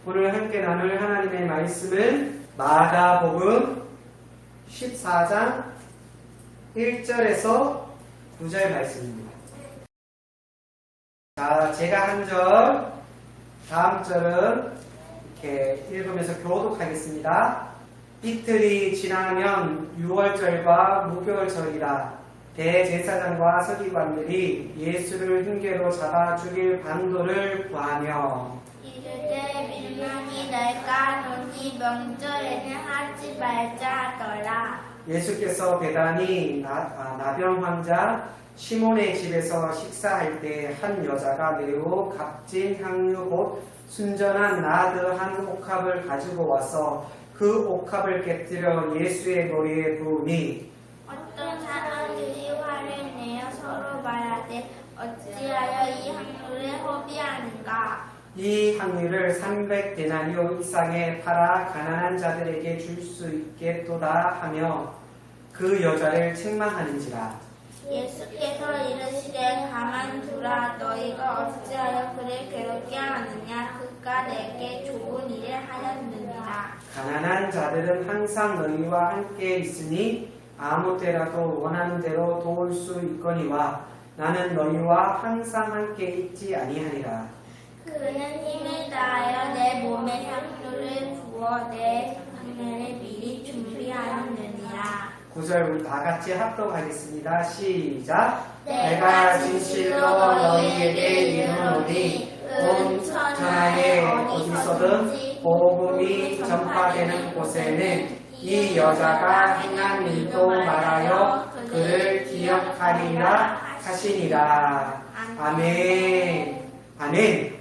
오늘 함께 나눌 하나님의 말씀은 마가복음 14장 1절에서 9절 말씀입니다. 자, 제가 한 절, 다음 절은 이렇게 읽으면서 교독하겠습니다. 이틀이 지나면 6월절과 무교월절이라 대제사장과 서기관들이 예수를 흉계로 잡아 죽일 방도를 구하며 이르되 민망이 날까 하노니 명절에는 하지 말자 하더라. 예수께서 배단이 나병 환자 시몬의 집에서 식사할 때 한 여자가 매우 값진 향유 곧 순전한 나드 한 옥합을 가지고 와서 그 옥합을 깨뜨려 예수의 머리에 부으니 어떤 사람들이 화를 내어 서로 말하되 어찌하여 이 향유를 허비하는가. 이 향유를 300데나리오 이상에 팔아 가난한 자들에게 줄 수 있겠도다 하며 그 여자를 책망하는지라. 예수께서 이르시되 가만두라. 너희가 어찌하여 그를 괴롭게 하느냐. 그가 내게 좋은 일을 하였느니라. 가난한 자들은 항상 너희와 함께 있으니 아무 때라도 원하는 대로 도울 수 있거니와 나는 너희와 항상 함께 있지 아니하니라. 그는 힘을 다하여 내 몸에 향유를 부어 내 장례를 미리 준비하였느니라. 9절 우리 다 같이 합독하겠습니다. 시작. 내가 진실로 너희에게 이르노니 온 천하에 어디서든 복음이 전파되는 곳에는 이 여자가 행한 일도 말하여 그를 기억하리라 하시니라. 아멘. 아멘.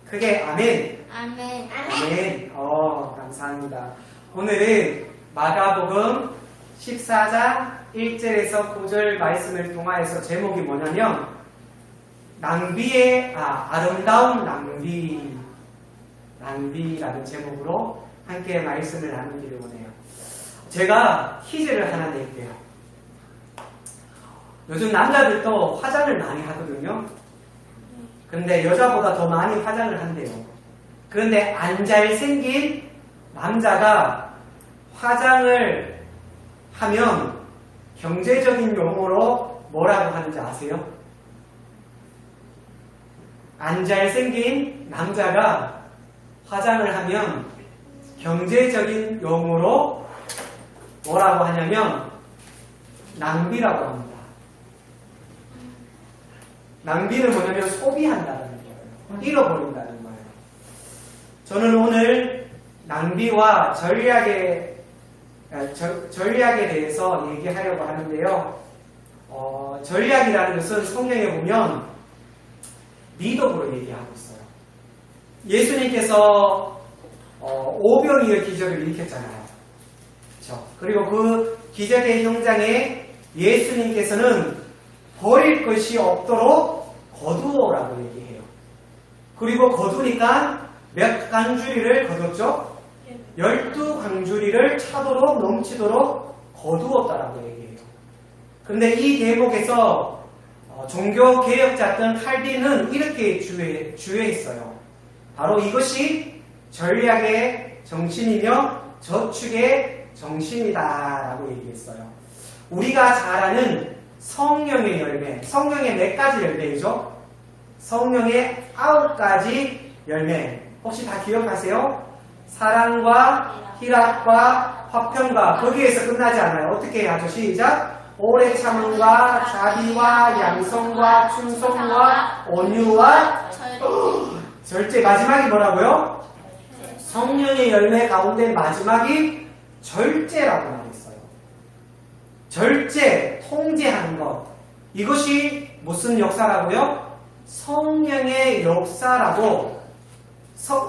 크게 아멘. 아멘. 아멘. 감사합니다. 오늘은 마가복음 14장 1절에서 9절 말씀을 통하여서 제목이 뭐냐면 아름다운 낭비라는 제목으로 함께 말씀을 나누기를 원해요. 제가 퀴즈를 하나 낼게요. 요즘 남자들도 화장을 많이 하거든요. 근데 여자보다 더 많이 화장을 한대요. 그런데 안 잘생긴 남자가 화장을 하면 경제적인 용어로 뭐라고 하는지 아세요? 안 잘생긴 남자가 화장을 하면 경제적인 용어로 뭐라고 하냐면 낭비라고 합니다. 낭비는 뭐냐면 소비한다는 거예요. 잃어버린다는 거예요. 저는 오늘 낭비와 전략에 대해서 얘기하려고 하는데요. 전략이라는 것은 성경에 보면 미덕으로 얘기하고 있어요. 예수님께서 오병이어 기적을 일으켰잖아요. 그렇죠? 그리고 그 기적의 현장에 예수님께서는 버릴 것이 없도록 거두어라고 얘기해요. 그리고 거두니까 몇 강주리를 거뒀죠? 12강주리를 차도록 넘치도록 거두었다라고 얘기해요. 그런데 이 대목에서 종교개혁자였던 칼빈은 이렇게 주의했어요. 바로 이것이 전략의 정신이며 저축의 정신이다라고 얘기했어요. 우리가 잘 아는 성령의 열매, 성령의 몇 가지 열매이죠? 성령의 9가지 열매. 혹시 다 기억하세요? 사랑과 희락과 화평과 거기에서 끝나지 않아요. 어떻게 하죠? 시작. 오래 참음과 자비와 양성과 충성과 온유와 절제. 마지막이 뭐라고요? 성령의 열매 가운데 마지막이 절제라고 말했어요. 절제, 통제하는 것. 이것이 무슨 역사라고요? 성령의 역사라고.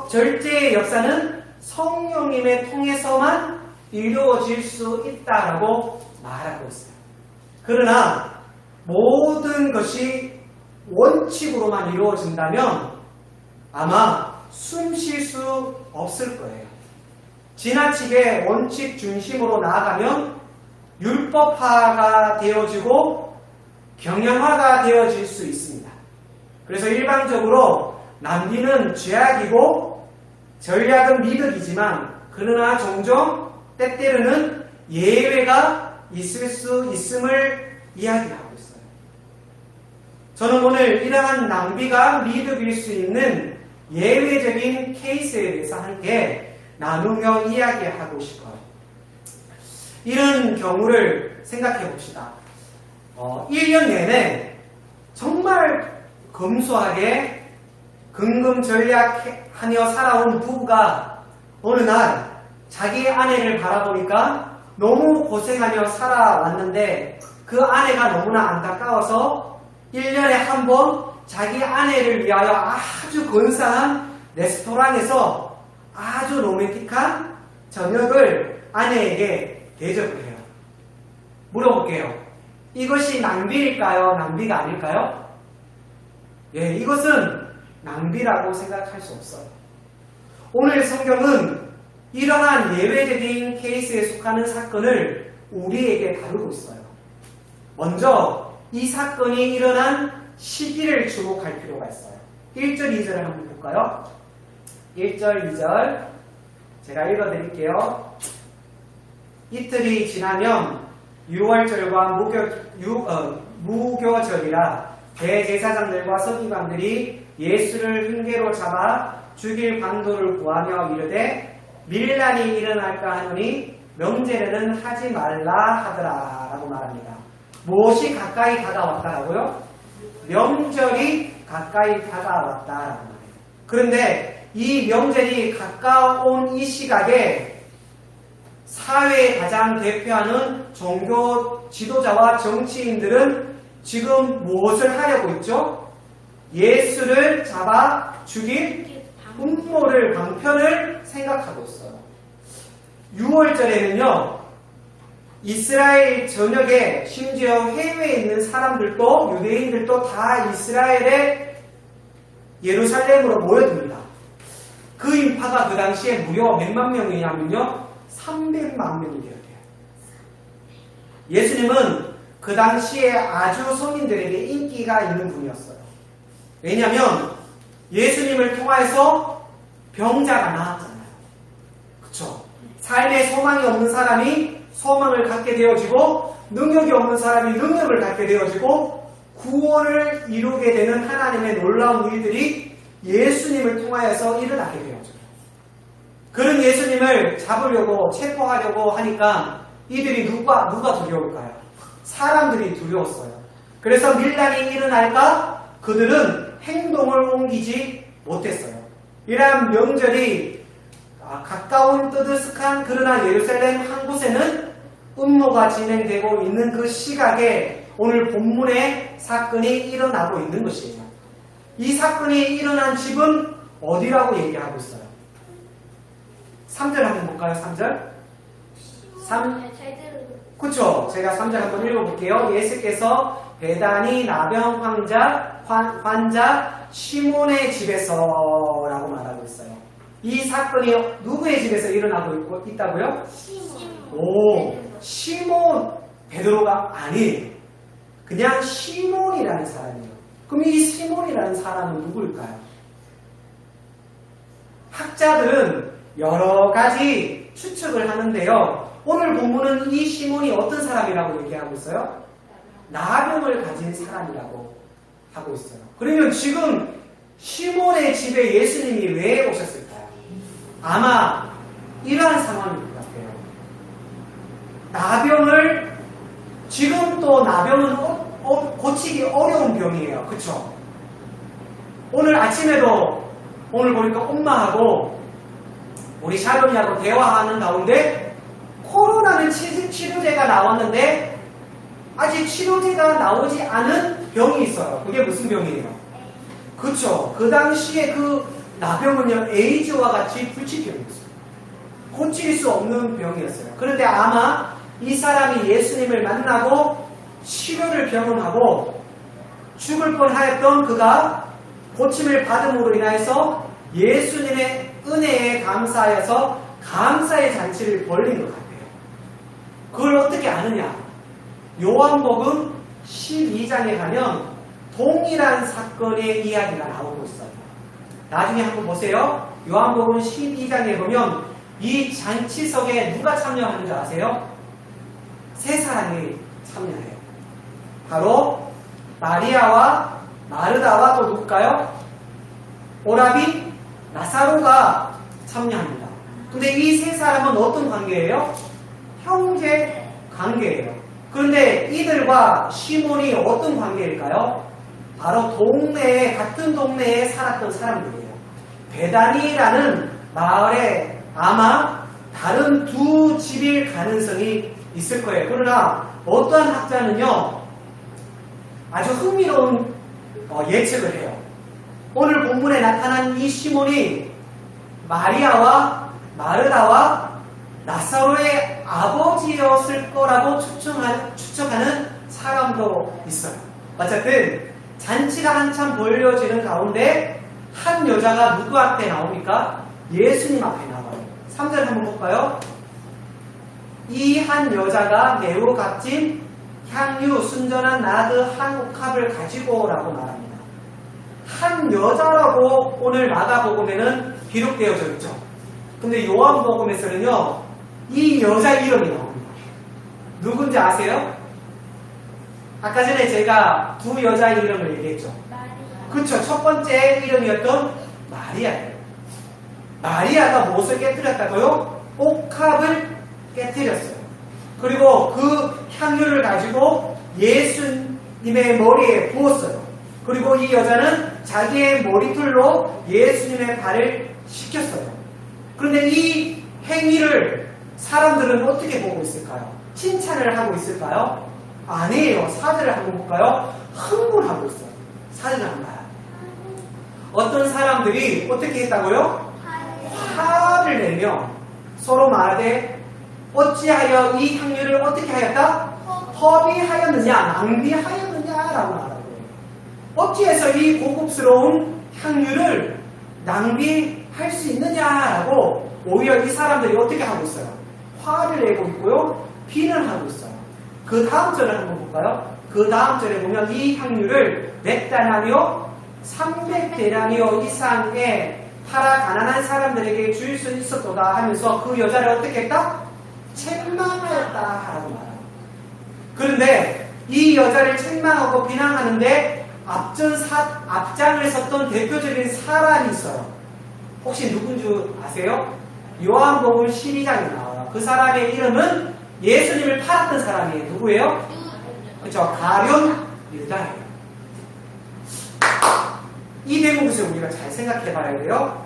절제의 역사는 성령님의 통해서만 이루어질 수 있다라고 말하고 있어요. 그러나 모든 것이 원칙으로만 이루어진다면 아마 숨 쉴 수 없을 거예요. 지나치게 원칙 중심으로 나아가면 율법화가 되어지고 경영화가 되어질 수 있습니다. 그래서 일반적으로 낭비는 죄악이고 전략은 미덕이지만 그러나 종종 때때로는 예외가 있을 수 있음을 이야기하고 있어요. 저는 오늘 이러한 낭비가 미덕일 수 있는 예외적인 케이스에 대해서 함께 나누며 이야기하고 싶어요. 이런 경우를 생각해 봅시다. 1년 내내 정말 검소하게 근검전략하며 살아온 부부가 어느 날 자기 아내를 바라보니까 너무 고생하며 살아왔는데 그 아내가 너무나 안타까워서 1년에 한 번 자기 아내를 위하여 아주 근사한 레스토랑에서 아주 로맨틱한 저녁을 아내에게 대접을 해요. 물어볼게요. 이것이 낭비일까요? 낭비가 아닐까요? 예, 이것은 낭비라고 생각할 수 없어요. 오늘 성경은 이러한 예외적인 케이스에 속하는 사건을 우리에게 다루고 있어요. 먼저 이 사건이 일어난 시기를 주목할 필요가 있어요. 1절, 2절을 한번 볼까요? 1절, 2절 제가 읽어드릴게요. 이틀이 지나면 6월절과 무교절이라 대제사장들과 서기관들이 예수를 흉계로 잡아 죽일 방도를 구하며 이르되 밀란이 일어날까 하노니 명제는 하지 말라 하더라 라고 말합니다. 무엇이 가까이 다가왔다라고요? 명절이 가까이 다가왔다라고 말해요. 그런데 이 명절이 가까운 이 시각에 사회의 가장 대표하는 종교 지도자와 정치인들은 지금 무엇을 하려고 있죠? 예수를 잡아 죽일 음모를, 방편을 생각하고 있어요. 6월절에는요, 이스라엘 전역에 심지어 해외에 있는 사람들도, 유대인들도 다 이스라엘의 예루살렘으로 모여듭니다. 그 인파가 그 당시에 무려 몇만 명이냐면요, 300만 명이 되었대요. 예수님은 그 당시에 아주 서민들에게 인기가 있는 분이었어요. 왜냐하면 예수님을 통해서 병자가 나았잖아요. 그쵸? 삶에 소망이 없는 사람이 소망을 갖게 되어지고 능력이 없는 사람이 능력을 갖게 되어지고 구원을 이루게 되는 하나님의 놀라운 일들이 예수님을 통하여서 일어나게 되어져요. 그런 예수님을 잡으려고 체포하려고 하니까 이들이 누가 두려울까요? 사람들이 두려웠어요. 그래서 밀란이 일어날까 그들은 행동을 옮기지 못했어요. 이러한 명절이 가까운 뜨드스한 그러나 예루살렘 한 곳에는 음모가 진행되고 있는 그 시각에 오늘 본문의 사건이 일어나고 있는 것이에요. 이 사건이 일어난 집은 어디라고 얘기하고 있어요? 3절 한번 볼까요? 3절? 그쵸? 제가 3절 한번 읽어볼게요. 예수께서 베다니 나병 환자 시몬의 집에서 라고 말하고 있어요. 이 사건이 누구의 집에서 일어나고 있다고요? 시몬 베드로가 아니에요. 그냥 시몬이라는 사람이에요. 그럼 이 시몬이라는 사람은 누구일까요? 학자들은 여러 가지 추측을 하는데요. 오늘 본문은 이 시몬이 어떤 사람이라고 얘기하고 있어요? 나병을 가진 사람이라고 하고 있어요. 그러면 지금 시몬의 집에 예수님이 왜 오셨을까요? 아마 이러한 상황일 것 같아요. 나병을 지금 또 나병은 고치기 어려운 병이에요. 그쵸? 오늘 아침에도 오늘 보니까 엄마하고 우리 샤론이하고 대화하는 가운데 코로나는 치료제가 나왔는데 아직 치료제가 나오지 않은 병이 있어요. 그게 무슨 병이에요? 그쵸? 그 당시에 그 나병은요, 에이즈와 같이 불치병이었어요. 고칠 수 없는 병이었어요. 그런데 아마 이 사람이 예수님을 만나고 치료를 경험하고 죽을 뻔하였던 그가 고침을 받음으로 인해서 예수님의 은혜에 감사하여서 감사의 잔치를 벌린 것 같아요. 그걸 어떻게 아느냐? 요한복음 12장에 가면 동일한 사건의 이야기가 나오고 있어요. 나중에 한번 보세요. 요한복음 12장에 보면 이 잔치석에 누가 참여하는지 아세요? 세 사람이 참여해요. 바로 마리아와 마르다와 또 누굴까요? 오라비, 나사로가 참여합니다. 근데 이 세 사람은 어떤 관계예요? 형제 관계예요. 그런데 이들과 시몬이 어떤 관계일까요? 바로 같은 동네에 살았던 사람들이에요. 베다니라는 마을에 아마 다른 두 집일 가능성이 있을 거예요. 그러나 어떠한 학자는요, 아주 흥미로운 예측을 해요. 오늘 본문에 나타난 이 시몬이 마리아와 마르다와 나사로의 아버지였을 거라고 추측하는 사람도 있어요. 어쨌든 잔치가 한참 벌려지는 가운데 한 여자가 누구 앞에 나옵니까? 예수님 앞에 나와요. 3절 한번 볼까요? 이 한 여자가 매우 값진 향유 순전한 나드 한 옥합을 가지고 오라고 말합니다. 한 여자라고 오늘 마가복음에는 기록되어져 있죠. 근데 요한복음에서는요, 이 여자 이름이 나옵니다. 누군지 아세요? 아까 전에 제가 두 여자 이름을 얘기했죠. 그쵸. 첫 번째 이름이었던 마리아예요. 마리아가 무엇을 깨뜨렸다고요? 옥합을 깨뜨렸어요. 그리고 그 향유를 가지고 예수님의 머리에 부었어요. 그리고 이 여자는 자기의 머리털로 예수님의 발을 씻겼어요. 그런데 이 행위를 사람들은 어떻게 보고 있을까요? 칭찬을 하고 있을까요? 아니에요. 사절을 한번 볼까요? 흥분하고 있어요. 사절을 한번 봐요. 어떤 사람들이 어떻게 했다고요? 화를 내며 서로 말하되 어찌하여 이 향유를 어떻게 하였다? 허비하였느냐, 낭비하였느냐라고 말하고, 어찌해서 이 고급스러운 향유를 낭비할 수 있느냐라고 오히려 이 사람들이 어떻게 하고 있어요? 화를 내고 있고요, 비난을 하고 있어요. 그 다음 절을 한번 볼까요? 그 다음 절에 보면 이 향유를 몇 데나리오? 300데나리오 이상의 팔아 가난한 사람들에게 줄 수 있었도다 하면서 그 여자를 어떻게 했다? 책망하였다 라고 말합니다. 그런데 이 여자를 책망하고 비난하는데 앞장을 섰던 대표적인 사람이 있어요. 혹시 누군 줄 아세요? 요한복음 12장에 나와요. 그 사람의 이름은 예수님을 팔았던 사람이에요. 누구예요? 그렇죠. 가룟 유다예요. 이 대목에서 우리가 잘 생각해 봐야 돼요.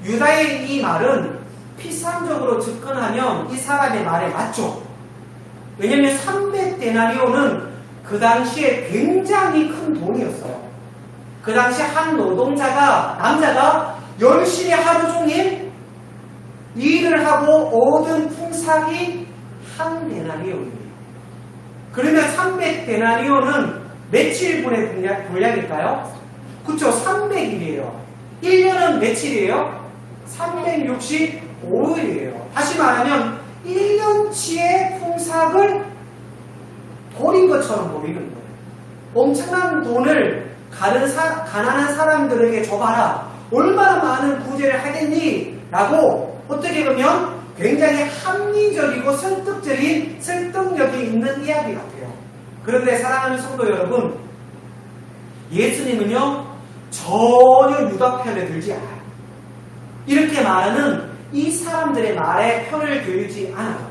유다의 이 말은 피상적으로 접근하면 이 사람의 말에 맞죠. 왜냐하면 300데나리오는 그 당시에 굉장히 큰 돈이었어요. 그 당시 한 남자가 열심히 하루 종일 일을 하고 얻은 품삯이 한 데나리오입니다. 그러면 300데나리오는 며칠분의 분량일까요? 그쵸, 300일이에요. 1년은 며칠이에요? 365일이에요. 다시 말하면 1년치의 품삯을 버린 것처럼 보이는 거예요. 엄청난 돈을 가난한 사람들에게 줘봐라. 얼마나 많은 구제를 하겠니? 라고 어떻게 보면 굉장히 합리적이고 설득력이 있는 이야기 같아요. 그런데 사랑하는 성도 여러분, 예수님은요 전혀 유다 편에 들지 않아요. 이렇게 말하는 이 사람들의 말에 편을 들지 않아요.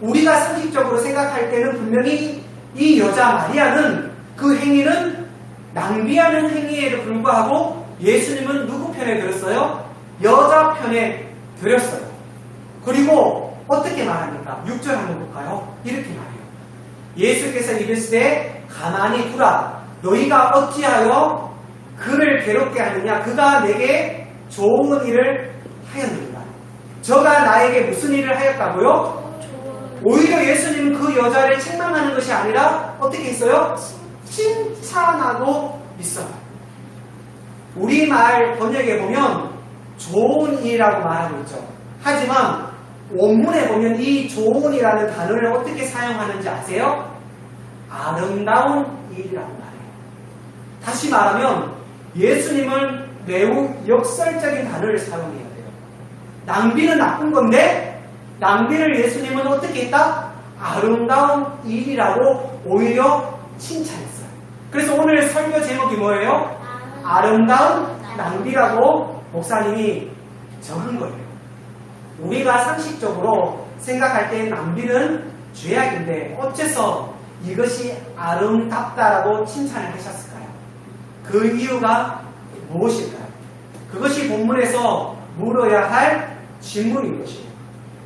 우리가 상식적으로 생각할 때는 분명히 이 여자 마리아는 그 행위는 낭비하는 행위에도 불구하고 예수님은 누구 편에 들었어요? 여자 편에 들었어요. 그리고 어떻게 말합니까? 6절 한번 볼까요? 이렇게 말해요. 예수께서 이르시되 가만히 두라. 너희가 어찌하여 그를 괴롭게 하느냐? 그가 내게 좋은 일을 하였느니라. 저가 나에게 무슨 일을 하였다고요? 오히려 예수님은 그 여자를 책망하는 것이 아니라 어떻게 했어요? 칭찬하고 있어요. 우리말 번역에 보면 좋은 일이라고 말하고 있죠. 하지만 원문에 보면 이 좋은이라는 단어를 어떻게 사용하는지 아세요? 아름다운 일이라고 말해요. 다시 말하면 예수님을 매우 역설적인 단어를 사용해야 돼요. 낭비는 나쁜 건데 낭비를 예수님은 어떻게 했다? 아름다운 일이라고 오히려 칭찬했어요. 그래서 오늘 설교 제목이 뭐예요? 아름다운 낭비라고 목사님이 적은 거예요. 우리가 상식적으로 생각할 때 낭비는 죄악인데 어째서 이것이 아름답다라고 칭찬을 하셨을까요? 그 이유가 무엇일까요? 그것이 본문에서 물어야 할 질문인 것이에요.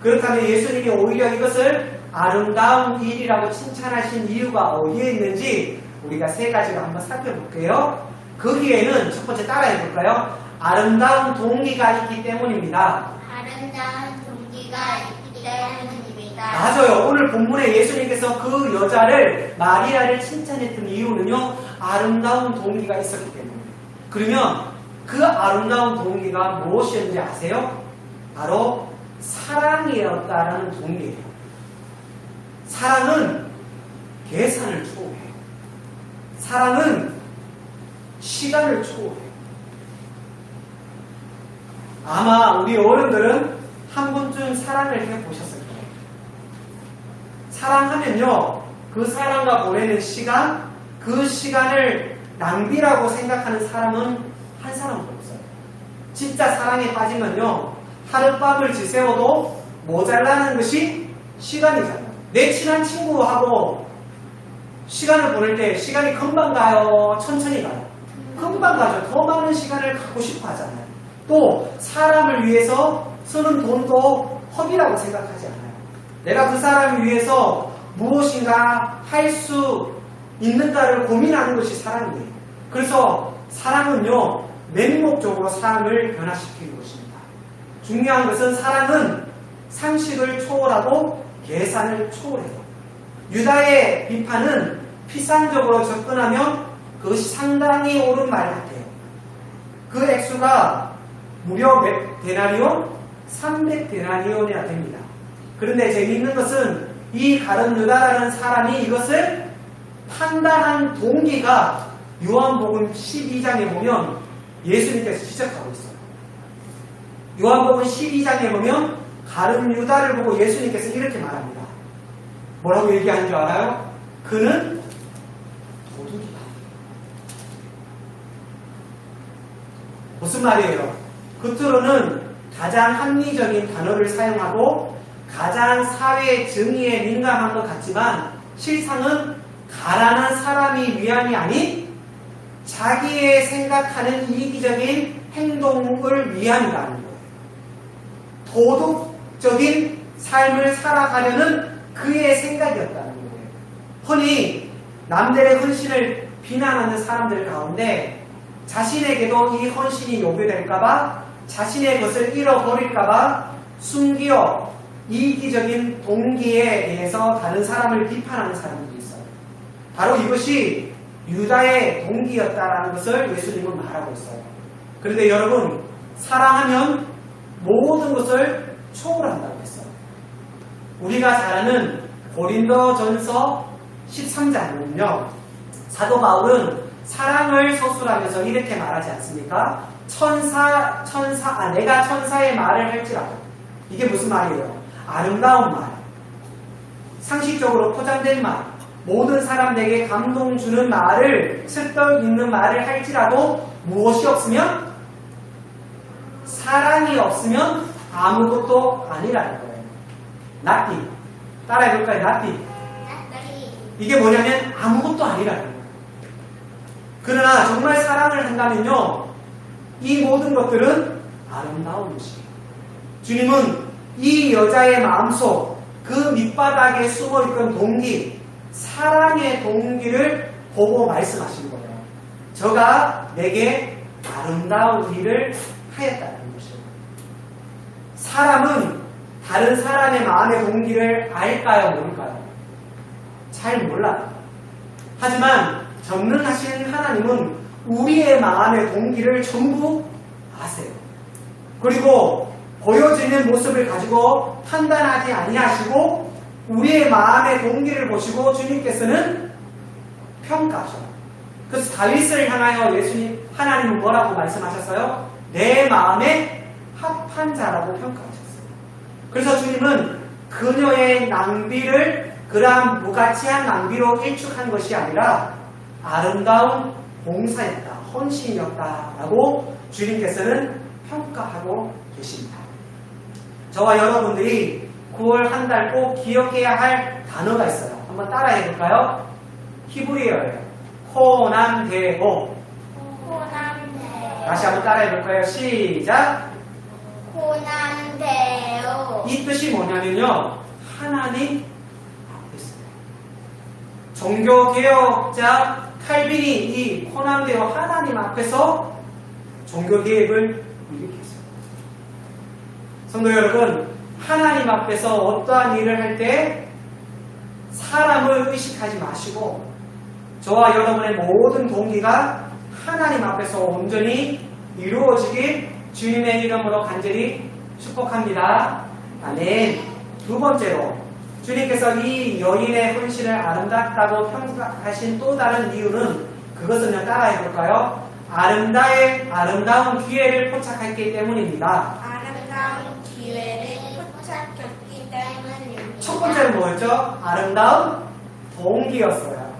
그렇다면 예수님이 오히려 이것을 아름다운 일이라고 칭찬하신 이유가 어디에 있는지 우리가 세 가지로 한번 살펴볼게요. 거기에는 첫 번째 따라해 볼까요? 아름다운 동기가 있기 때문입니다. 아름다운 동기가 있기 때문입니다. 맞아요. 오늘 본문에 예수님께서 그 여자를 마리아를 칭찬했던 이유는요. 아름다운 동기가 있었기 때문입니다. 그러면 그 아름다운 동기가 무엇이었는지 아세요? 바로 사랑이었다라는 동기예요. 사랑은 계산을 초월해요. 사랑은 시간을 초월해요. 아마 우리 어른들은 한 번쯤 사랑을 해보셨을 거예요. 사랑하면요, 그 사람과 보내는 시간, 그 시간을 낭비라고 생각하는 사람은 한 사람도 없어요. 진짜 사랑에 빠지면요, 하룻밤을 지새워도 모자라는 것이 시간이잖아요. 내 친한 친구하고 시간을 보낼 때 시간이 금방 가요? 천천히 가요? 금방 가죠. 더 많은 시간을 갖고 싶어 하잖아요. 또 사람을 위해서 쓰는 돈도 허비라고 생각하지 않아요. 내가 그 사람을 위해서 무엇인가 할 수 있는가를 고민하는 것이 사랑이에요. 그래서 사랑은요, 맹목적으로 사람을 변화시키는 것입니다. 중요한 것은 사랑은 상식을 초월하고 계산을 초월해요. 유다의 비판은 피상적으로 접근하면 그것이 상당히 옳은 말 같아요. 그 액수가 무려 몇 데나리온? 300데나리온이나 됩니다. 그런데 재미있는 것은 이 가룟 유다라는 사람이 이것을 판단한 동기가 요한복음 12장에 보면 예수님께서 지적하고 있어요. 요한복음 12장에 보면 가룟 유다를 보고 예수님께서 이렇게 말합니다. 뭐라고 얘기하는 줄 알아요? 그는 도둑이다. 무슨 말이에요? 겉으로는 가장 합리적인 단어를 사용하고 가장 사회 정의에 민감한 것 같지만 실상은 가난한 사람이 위함이 아닌 자기의 생각하는 이기적인 행동을 위함이라는 거예요. 도덕적인 삶을 살아가려는 그의 생각이었다는 거예요. 흔히 남들의 헌신을 비난하는 사람들 가운데 자신에게도 이 헌신이 요구될까봐 자신의 것을 잃어버릴까봐 숨기어 이기적인 동기에 대해서 다른 사람을 비판하는 사람들이 있어요. 바로 이것이 유다의 동기였다라는 것을 예수님은 말하고 있어요. 그런데 여러분, 사랑하면 모든 것을 초월한다고 했어요. 우리가 잘 아는 고린도전서 13장은요, 사도 바울은 사랑을 서술하면서 이렇게 말하지 않습니까? 내가 천사의 말을 할지라도. 이게 무슨 말이에요? 아름다운 말, 상식적으로 포장된 말, 모든 사람에게 감동 주는 말을, 슬쩍 있는 말을 할지라도 무엇이 없으면? 사랑이 없으면 아무것도 아니라는 거예요. nothing. 따라해볼까요? nothing. 이게 뭐냐면 아무것도 아니라는 거예요. 그러나 정말 사랑을 한다면요, 이 모든 것들은 아름다운 것이에요. 주님은 이 여자의 마음속 그 밑바닥에 숨어있던 동기, 사랑의 동기를 보고 말씀하신 거예요. 저가 내게 아름다운 일을 하였다는 것이에요. 사람은 다른 사람의 마음의 동기를 알까요? 모를까요? 잘 몰라요. 하지만 전능하신 하나님은 우리의 마음의 동기를 전부 아세요. 그리고 보여지는 모습을 가지고 판단하지 아니하시고 우리의 마음의 동기를 보시고 주님께서는 평가하셔요. 그래서 다윗을 향하여 하나님은 뭐라고 말씀하셨어요? 내 마음에 합한 자라고 평가하셨어요. 그래서 주님은 그녀의 낭비를 그러한 무가치한 낭비로 일축한 것이 아니라 아름다운 봉사였다, 헌신이었다라고 주님께서는 평가하고 계십니다. 저와 여러분들이 9월 한 달 꼭 기억해야 할 단어가 있어요. 한번 따라해 볼까요? 히브리어예요. 코난데오. 코난데오. 다시 한번 따라해 볼까요? 시작. 코난데오. 이 뜻이 뭐냐면요, 하나님 앞에서. 종교개혁자 칼빈이 이 코난데오 하나님 앞에서 종교개혁을 일으켰어요. 성도 여러분, 하나님 앞에서 어떠한 일을 할 때 사람을 의식하지 마시고 저와 여러분의 모든 동기가 하나님 앞에서 온전히 이루어지길 주님의 이름으로 간절히 축복합니다. 아멘. 두 번째로 주님께서 이 여인의 헌신을 아름답다고 평가하신 또 다른 이유는 그것은요, 따라해 볼까요? 아름다운 기회를 포착했기 때문입니다. 아름다운 기회를 포착했기 때문입니다. 첫 번째는 뭐였죠? 아름다운 동기였어요.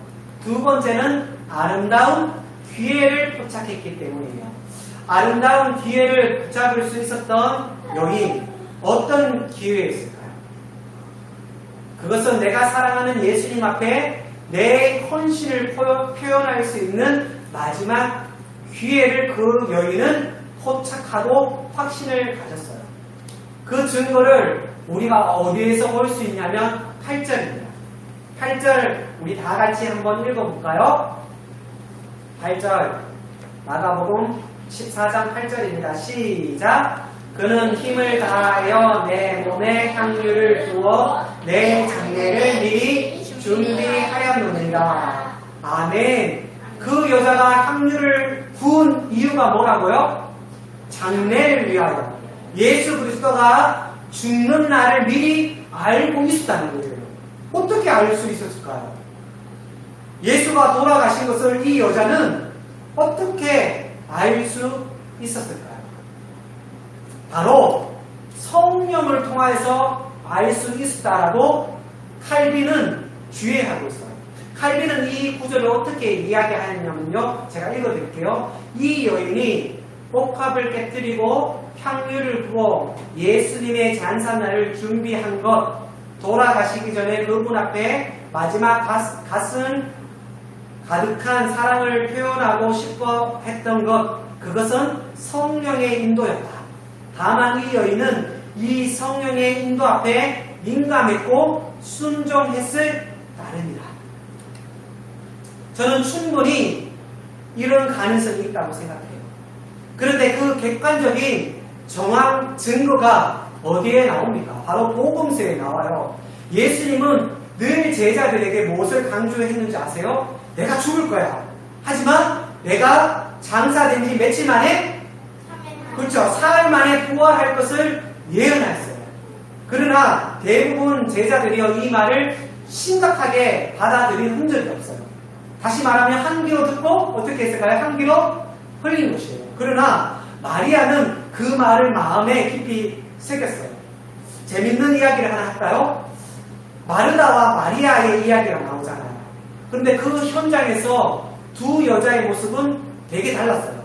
두 번째는 아름다운 기회를 포착했기 때문이에요. 아름다운 기회를 붙잡을 수 있었던 여인, 어떤 기회였을까요? 그것은 내가 사랑하는 예수님 앞에 내 헌신을 표현할 수 있는 마지막 기회를 그 여인은 포착하고 확신을 가졌어요. 그 증거를 우리가 어디에서 볼 수 있냐면 8절입니다. 8절 우리 다 같이 한번 읽어볼까요? 8절 마가복음 14장 8절입니다. 시작. 그는 힘을 다하여 내 몸에 향유를 부어 내 장례를 미리 준비하였느니라. 아멘. 그 여자가 향유를 부은 이유가 뭐라고요? 장례를 위하여. 예수 그리스도가 죽는 날을 미리 알고 있었다는 거예요. 어떻게 알 수 있었을까요? 예수가 돌아가신 것을 이 여자는 어떻게 알 수 있었을까요? 바로 성령을 통하여서 알 수 있었다라고 칼빈은 주의하고 있어요. 칼빈은 이 구절을 어떻게 이야기하냐면요, 제가 읽어드릴게요. 이 여인이 복합을 깨뜨리고 향유를 부어 예수님의 잔산날을 준비한 것, 돌아가시기 전에 그분 앞에 마지막 가슴 가득한 사랑을 표현하고 싶어 했던 것, 그것은 성령의 인도였다. 다만 이 여인은 이 성령의 인도 앞에 민감했고 순종했을 따름이다. 저는 충분히 이런 가능성이 있다고 생각해요. 그런데 그 객관적인 정황 증거가 어디에 나옵니까? 바로 복음서에 나와요. 예수님은 늘 제자들에게 무엇을 강조했는지 아세요? 내가 죽을 거야. 하지만 내가 장사된 지 며칠 만에, 그렇죠, 사흘 만에 부활할 것을 예언했어요. 그러나 대부분 제자들이요, 이 말을 심각하게 받아들인 흔적이 없어요. 다시 말하면 한 귀로 듣고 어떻게 했을까요? 한 귀로 흘린 것이에요. 그러나 마리아는 그 말을 마음에 깊이 새겼어요. 재밌는 이야기를 하나 할까요? 마르다와 마리아의 이야기가 나오잖아요. 그런데 그 현장에서 두 여자의 모습은 되게 달랐어요.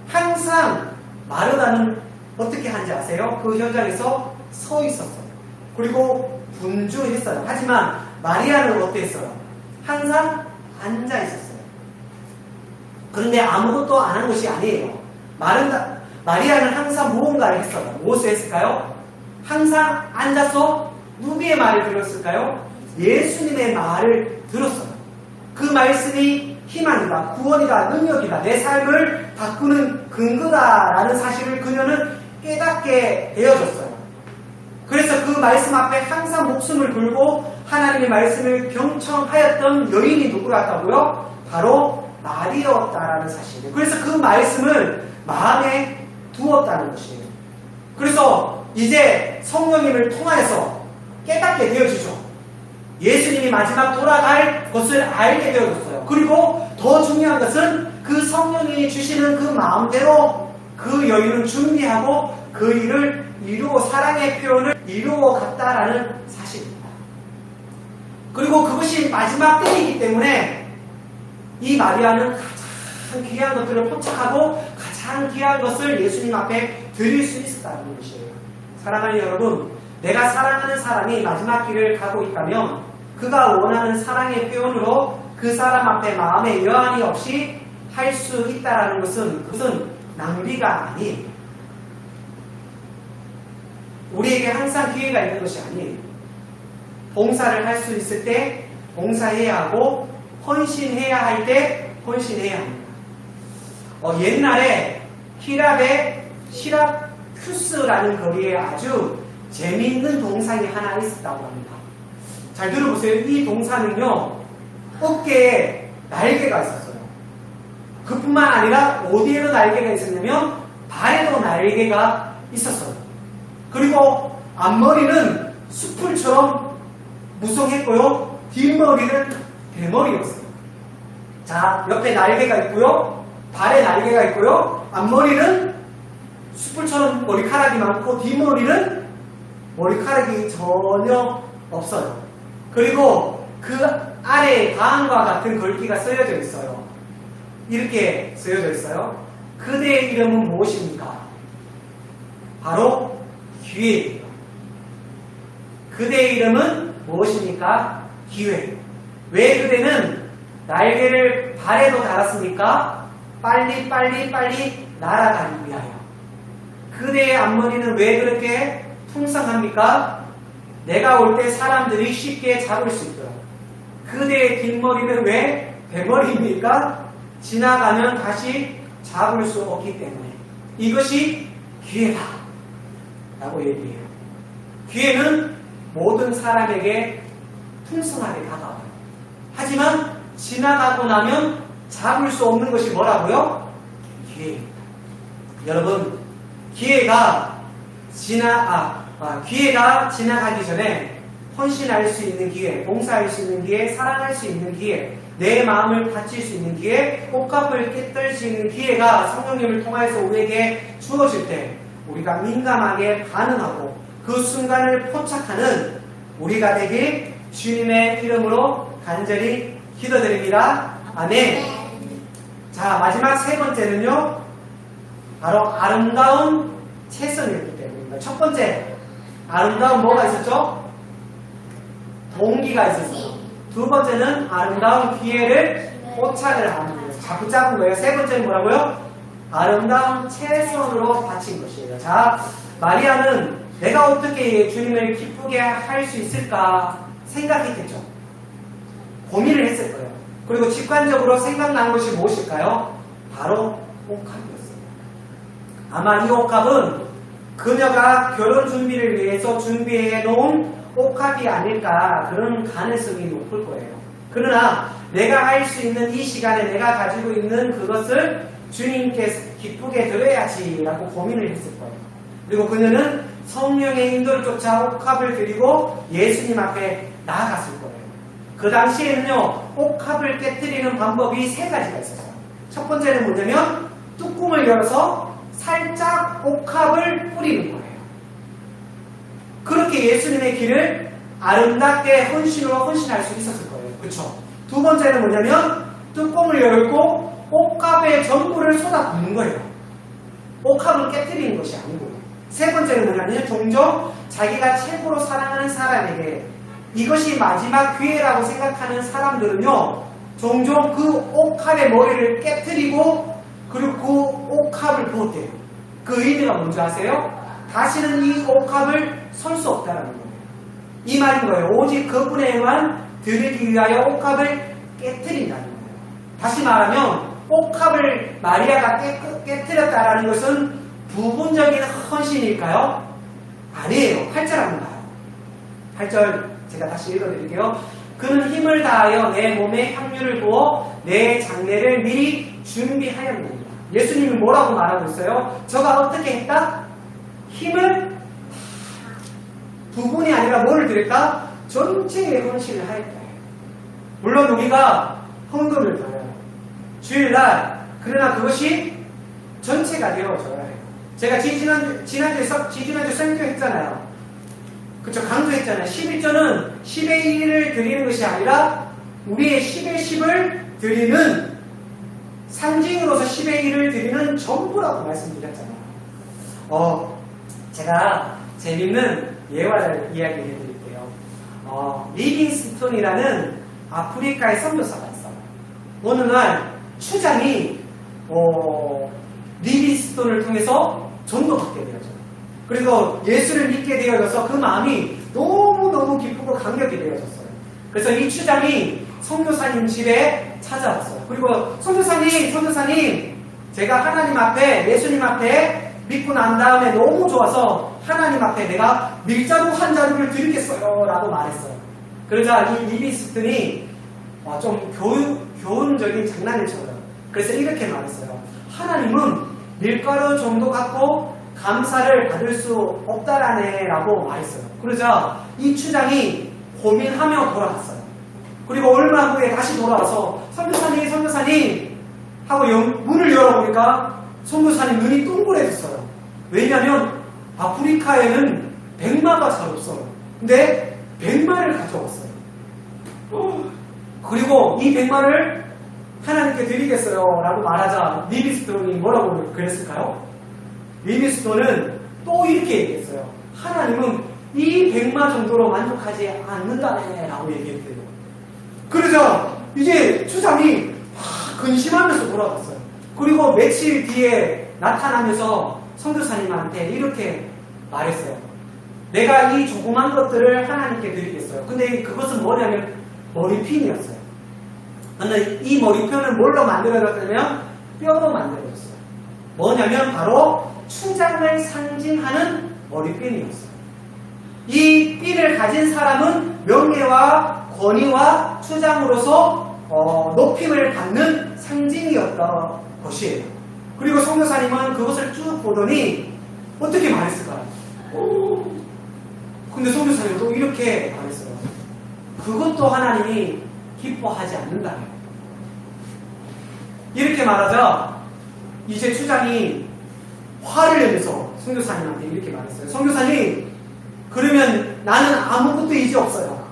항상 마르다는 어떻게 하는지 아세요? 그 현장에서 서 있었어요. 그리고 분주했어요. 하지만 마리아는 어땠어요? 항상 앉아 있었어요. 그런데 아무것도 안 한 것이 아니에요. 마리아는 항상 무언가를 했어요. 무엇을 했을까요? 항상 앉아서 누구의 말을 들었을까요? 예수님의 말을 들었어요. 그 말씀이 희망이다, 구원이다, 능력이다, 내 삶을 바꾸는 근거다라는 사실을 그녀는 깨닫게 되어졌어요. 그래서 그 말씀 앞에 항상 목숨을 걸고 하나님의 말씀을 경청하였던 여인이 누구 같다고요? 바로 마리아였다라는 사실이에요. 그래서 그 말씀을 마음에 두었다는 것이에요. 그래서 이제 성령님을 통하여서 깨닫게 되어지죠. 예수님이 마지막 돌아갈 것을 알게 되어졌어요. 그리고 더 중요한 것은 그 성령이 주시는 그 마음대로 그 여인은 준비하고 그 일을 이루어 사랑의 표현을 이루어 갔다라는 사실입니다. 그리고 그것이 마지막 때이기 때문에 이 마리아는 가장 귀한 것들을 포착하고 가장 귀한 것을 예수님 앞에 드릴 수 있었다는 것이에요. 사랑하는 여러분, 내가 사랑하는 사람이 마지막 길을 가고 있다면 그가 원하는 사랑의 표현으로 그 사람 앞에 마음의 여한이 없이 할 수 있다는 것은 그것은 낭비가 아니에요. 우리에게 항상 기회가 있는 것이 아니에요. 봉사를 할 수 있을 때 봉사해야 하고 헌신해야 할 때 헌신해야 합니다. 옛날에 시라큐스라는 거리에 아주 재미있는 동상이 하나 있었다고 합니다. 잘 들어보세요. 이 동상은요, 어깨에 날개가 있었어요. 그뿐만 아니라 어디에도 날개가 있었냐면 발에도 날개가 있었어요. 그리고 앞머리는 숯불처럼 무성했고요. 뒷머리는 대머리였어요. 자, 옆에 날개가 있고요. 발에 날개가 있고요. 앞머리는 숯불처럼 머리카락이 많고 뒷머리는 머리카락이 전혀 없어요. 그리고 그 아래에 다음과 같은 글귀가 쓰여져 있어요. 이렇게 쓰여져 있어요. 그대의 이름은 무엇입니까? 바로 기회입니다. 그대의 이름은 무엇입니까? 기회. 왜 그대는 날개를 발에도 달았습니까? 빨리 날아가기 위하여. 그대의 앞머리는 왜 그렇게 풍성합니까? 내가 올 때 사람들이 쉽게 잡을 수 있도록. 그대의 뒷머리는 왜 대머리입니까? 지나가면 다시 잡을 수 없기 때문에. 이것이 기회다 라고 얘기해요. 기회는 모든 사람에게 풍성하게 다가와요. 하지만 지나가고 나면 잡을 수 없는 것이 뭐라고요? 기회입니다. 여러분, 기회가 지나가기 전에 헌신할 수 있는 기회, 봉사할 수 있는 기회, 사랑할 수 있는 기회, 내 마음을 바칠 수 있는 기회, 옷값을 깨뜨릴 수 있는 기회가 성령님을 통해서 우리에게 주어질 때 우리가 민감하게 반응하고 그 순간을 포착하는 우리가 되길 주님의 이름으로 간절히 기도드립니다. 아멘. 자, 마지막 세 번째는요, 바로 아름다운 채성이었기 때문입니다. 첫 번째, 아름다운 뭐가 있었죠? 동기가 있었어요. 두 번째는 아름다운 기회를 포착을 하는 거예요. 자, 붙잡은 거예요. 세 번째는 뭐라고요? 아름다운 채성으로 바친 것이에요. 자, 마리아는 내가 어떻게 주님을 기쁘게 할 수 있을까 생각했겠죠. 고민을 했을 거예요. 그리고 직관적으로 생각난 것이 무엇일까요? 바로 옷값이었어요. 아마 이 옷값은 그녀가 결혼 준비를 위해서 준비해 놓은 옷값이 아닐까, 그런 가능성이 높을 거예요. 그러나 내가 할 수 있는 이 시간에 내가 가지고 있는 그것을 주님께서 기쁘게 드려야지 라고 고민을 했을 거예요. 그리고 그녀는 성령의 인도를 쫓아 옷값을 드리고 예수님 앞에 나아갔을 거예요. 그 당시에는요, 옷값을 깨뜨리는 방법이 세 가지가 있었어요. 첫 번째는 뭐냐면 뚜껑을 열어서 살짝 옷값을 뿌리는 거예요. 그렇게 예수님의 길을 아름답게 헌신으로 헌신할 수 있었을 거예요. 그렇죠? 두 번째는 뭐냐면 뚜껑을 열고 옷값에 전부를 쏟아붓는 거예요. 옷값을 깨뜨리는 것이 아니고요. 세 번째는 뭐냐면 종종 자기가 최고로 사랑하는 사람에게 이것이 마지막 기회라고 생각하는 사람들은요, 종종 그 옷값의 머리를 깨뜨리고 그리고 그 옷값을 부었대요. 그 의미가 뭔지 아세요? 다시는 이 옷값을 설 수 없다는 거예요. 이 말인 거예요. 오직 그분에만 드리기 위하여 옷값을 깨뜨린다는 거예요. 다시 말하면 옷값을 마리아가 깨뜨렸다는 것은 부분적인 헌신일까요? 아니에요. 8절 한번 봐요. 8절 제가 다시 읽어드릴게요. 그는 힘을 다하여 내 몸에 향유를 부어 내 장례를 미리 준비하였느니라. 예수님이 뭐라고 말하고 있어요? 저가 어떻게 했다? 힘을 부분이 아니라 뭐를 드렸다? 전체의 헌신을 하였다. 물론 우리가 헌금을 드려요. 주일날. 그러나 그것이 전체가 되어져야 해요. 제가 지난주 설교했잖아요. 그쵸? 강조했잖아요. 11조는 10의 1을 드리는 것이 아니라 우리의 10의 10을 드리는 상징으로서 10의 1을 드리는 전부라고 말씀드렸잖아요. 제가 재밌는 예화를 이야기해 드릴게요. 리빙스톤이라는 아프리카의 선교사가 있어요. 어느 날 추장이 리빙스톤을 통해서 전도받게 되어져요. 그래서 예수를 믿게 되어져서 그 마음이 너무너무 기쁘고 감격이 되어졌어요. 그래서 이 추장이 선교사님 집에 찾아왔어요. 그리고 선교사님, 제가 하나님 앞에, 예수님 앞에 믿고 난 다음에 너무 좋아서 하나님 앞에 내가 밀자루 한 자루를 드리겠어요 라고 말했어요. 그러자 이 리빙스톤이 좀 교훈적인 장난을 쳐요. 그래서 이렇게 말했어요. 하나님은 밀가루 정도 갖고 감사를 받을 수 없다라네 라고 말했어요. 그러자 이 추장이 고민하며 돌아갔어요. 그리고 얼마 후에 다시 돌아와서 선교사님 하고 문을 열어보니까 선교사님 눈이 동그래졌어요. 왜냐하면 아프리카에는 백마가 잘 없어요. 근데 백마를 가져왔어요. 그리고 이 백마를 하나님께 드리겠어요 라고 말하자 리빙스톤이 뭐라고 그랬을까요? 리빙스톤은 또 이렇게 얘기했어요. 하나님은 이 백마 정도로 만족하지 않는다네 라고 얘기했대요. 그러자 이제 추장이 근심하면서 돌아갔어요. 그리고 며칠 뒤에 나타나면서 선교사님한테 이렇게 말했어요. 내가 이 조그만 것들을 하나님께 드리겠어요. 근데 그것은 뭐냐면 머리핀이었어요. 근데 이 머리핀은 뭘로 만들어졌냐면 뼈로 만들어졌어요. 뭐냐면 바로 추장을 상징하는 머리핀이었어요. 이 핀을 가진 사람은 명예와 권위와 추장으로서 높임을 받는 상징이었던 것이에요. 그리고 선교사님은 그것을 쭉 보더니 어떻게 말했을까요? 근데 선교사님은 또 이렇게 말했어요. 그것도 하나님이 기뻐하지 않는다. 이렇게 말하자 이제 추장이 화를 내면서 선교사님한테 이렇게 말했어요. 선교사님, 그러면 나는 아무것도 이제 없어요.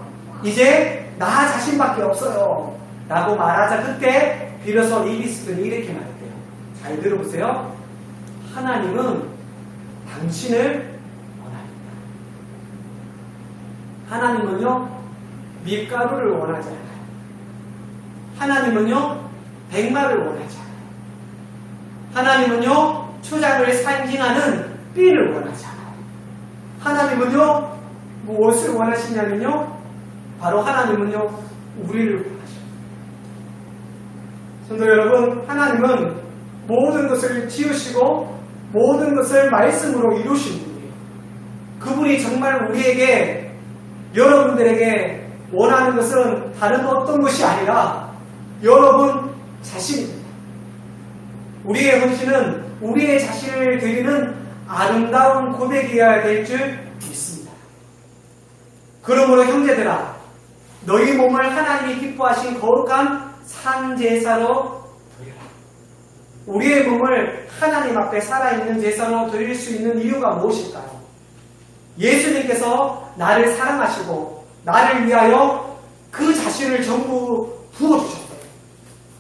이제 나 자신밖에 없어요 라고 말하자 그때 비로소 리빙스톤이 이렇게 말했대요. 잘 들어보세요. 하나님은 당신을 원합니다. 하나님은요 밀가루를 원하지 않아요. 하나님은요 백마를 원하지 않아요. 하나님은요 추장을 상징하는 삐를 원하지 않아요. 하나님은요 무엇을 원하시냐면요 바로 하나님은요 우리를 원하셔요. 성도 여러분, 하나님은 모든 것을 지으시고 모든 것을 말씀으로 이루신 분이에요. 그분이 정말 우리에게, 여러분들에게 원하는 것은 다른 어떤 것이 아니라 여러분 자신입니다. 우리의 헌신은 우리의 자신을 드리는 아름다운 고백이어야 될 줄 믿습니다. 그러므로 형제들아, 너희 몸을 하나님이 기뻐하신 거룩한 산제사로 드리라. 우리의 몸을 하나님 앞에 살아있는 제사로 드릴 수 있는 이유가 무엇일까요? 예수님께서 나를 사랑하시고 나를 위하여 그 자신을 전부 부어주셨어요.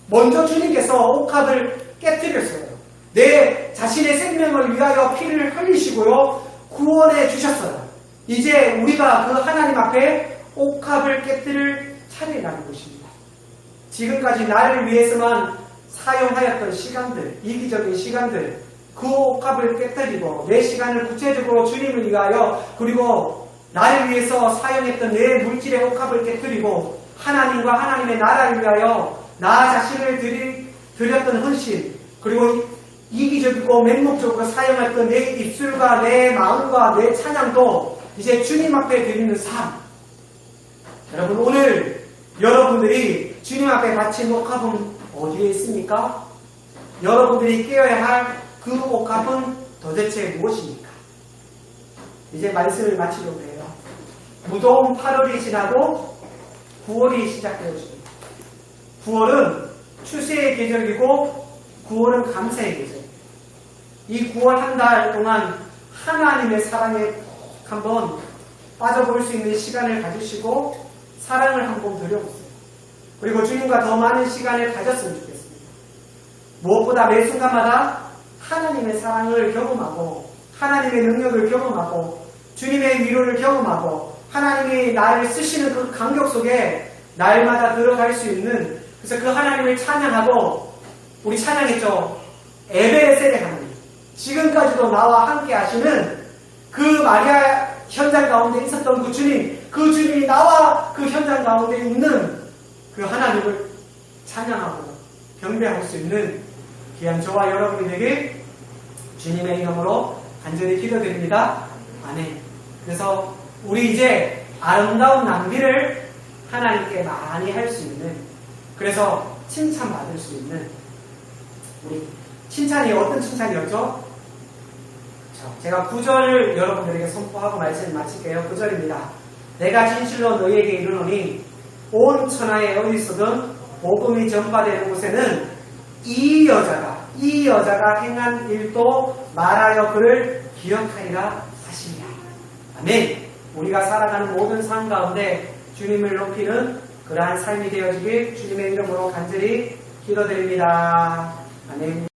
먼저 주님께서 옥합을 깨뜨렸어요. 내 자신의 생명을 위하여 피를 흘리시고요 구원해 주셨어요. 이제 우리가 그 하나님 앞에 옥합을 깨뜨릴 차례라는 것입니다. 지금까지 나를 위해서만 사용하였던 시간들, 이기적인 시간들, 그 옥합을 깨뜨리고 내 시간을 구체적으로 주님을 위하여, 그리고 나를 위해서 사용했던 내 물질의 옥합을 깨뜨리고 하나님과 하나님의 나라를 위하여 나 자신을 드렸던 헌신, 그리고 이기적이고 맹목적으로 사용했던 내 입술과 내 마음과 내 찬양도 이제 주님 앞에 드리는 삶. 여러분, 오늘 여러분들이 주님 앞에 바친 옥합은 어디에 있습니까? 여러분들이 깨어야 할 그 옥합은 도대체 무엇입니까? 이제 말씀을 마치려고 해요. 무더운 8월이 지나고 9월이 시작되었습니다. 9월은 추수의 계절이고 9월은 감사의 계절. 이 9월 한 달 동안 하나님의 사랑에 한번 빠져볼 수 있는 시간을 가지시고 사랑을 한번 드려보세요. 그리고 주님과 더 많은 시간을 가졌으면 좋겠습니다. 무엇보다 매 순간마다 하나님의 사랑을 경험하고 하나님의 능력을 경험하고 주님의 위로를 경험하고 하나님이 나를 쓰시는 그 간격 속에 날마다 들어갈 수 있는, 그래서 그 하나님을 찬양하고, 우리 찬양했죠. 에베레셀의 하나님, 지금까지도 나와 함께 하시는 그 마리아 현장 가운데 있었던 그 주님이 나와 그 현장 가운데 있는 그 하나님을 찬양하고 경배할 수 있는 귀한 저와 여러분이 되길 주님의 이름으로 간절히 기도드립니다. 아멘. 그래서 우리 이제 아름다운 낭비를 하나님께 많이 할 수 있는, 그래서 칭찬받을 수 있는, 우리 칭찬이 어떤 칭찬이었죠? 제가 9절을 여러분들에게 선포하고 말씀 마칠게요. 9절입니다. 내가 진실로 너희에게 이르노니 온 천하에 어디서든 복음이 전파되는 곳에는 이 여자가 행한 일도 말하여 그를 기억하리라 하시니라. 아멘. 우리가 살아가는 모든 삶 가운데 주님을 높이는 그러한 삶이 되어지길 주님의 이름으로 간절히 기도드립니다. 아멘.